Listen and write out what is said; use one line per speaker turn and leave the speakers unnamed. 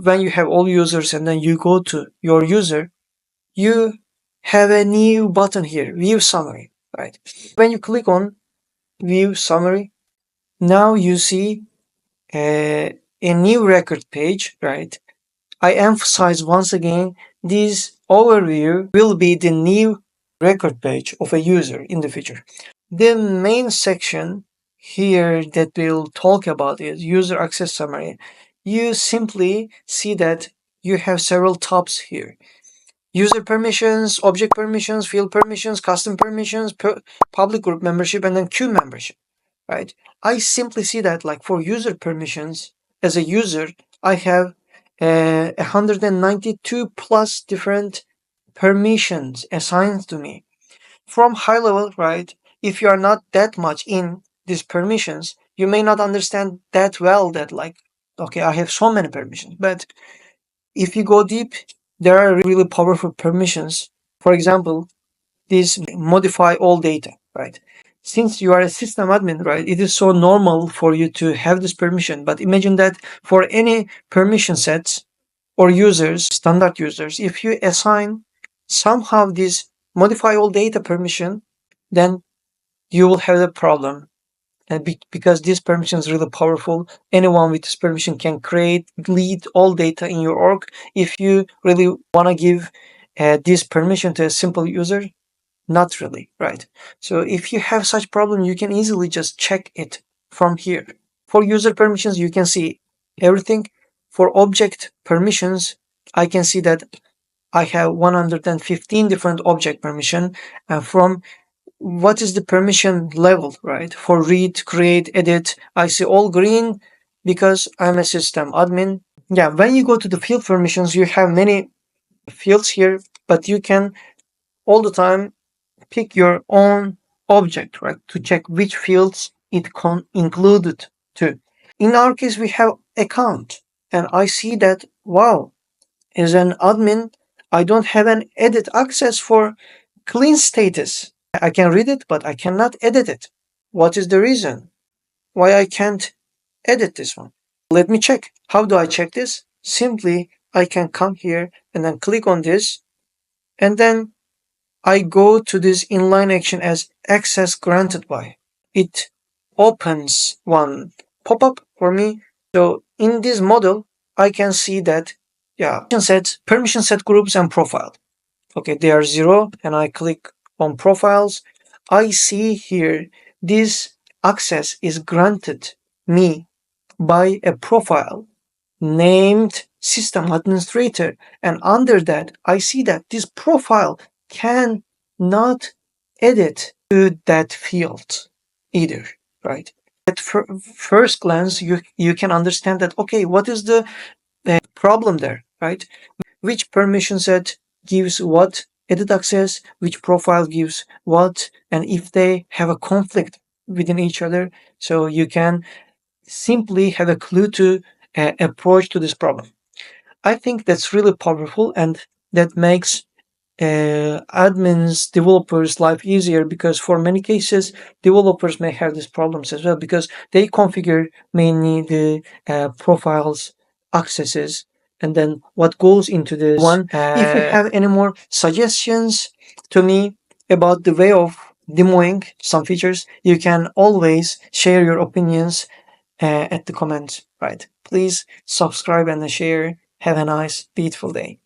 when you have all users and then you go to your user, you have a new button here, view summary, right? When you click on view summary, now you see a new record page, right? I emphasize once again, this overview will be the new record page of a user in the future. The main section here that we'll talk about is user access summary. You simply see that you have several tabs here. User permissions, object permissions, field permissions, custom permissions, public group membership, and then queue membership, right? I simply see that like for user permissions, as a user, I have 192 plus different permissions assigned to me. From high level, right? If you are not that much in these permissions, you may not understand that well that like, okay, I have so many permissions. But if you go deep, there are really powerful permissions. For example, these modify all data, right? Since you are a system admin, right, it is so normal for you to have this permission. But imagine that for any permission sets or users, standard users, if you assign somehow this modify all data permission, then you will have a problem. And because this permission is really powerful, anyone with this permission can create, delete all data in your org. If you really want to give this permission to a simple user, not really, right? So if you have such problem, you can easily just check it from here. For user permissions, you can see everything. For object permissions, I can see that I have 115 different object permission. And from what is the permission level, right? For read, create, edit, I see all green because I'm a system admin. Yeah, when you go to the field permissions, you have many fields here, but you can all the time pick your own object, right? To check which fields it included to. In our case, we have account, and I see that, wow, as an admin, I don't have an edit access for clean status. I can read it, but I cannot edit it. What is the reason why I can't edit this one? Let me check. How do I check this? Simply, I can come here and then click on this, and then I go to this inline action as access granted by. It opens one pop-up for me. So in this model, I can see that, yeah, permission set groups and profile. Okay, they are 0, and I click on profiles. I see here this access is granted me by a profile named system administrator, and under that I see that this profile can not edit to that field either, right? At first glance, you can understand that, okay, what is the problem there, right? Which permission set gives what edit access, which profile gives what, and if they have a conflict within each other, so you can simply have a clue to approach to this problem. I think that's really powerful, and that makes admins, developers' life easier, because for many cases, developers may have these problems as well because they configure mainly the profiles, accesses, and then what goes into this one. If you have any more suggestions to me about the way of demoing some features, you can always share your opinions at the comments, right? Please subscribe and share. Have a nice, beautiful day.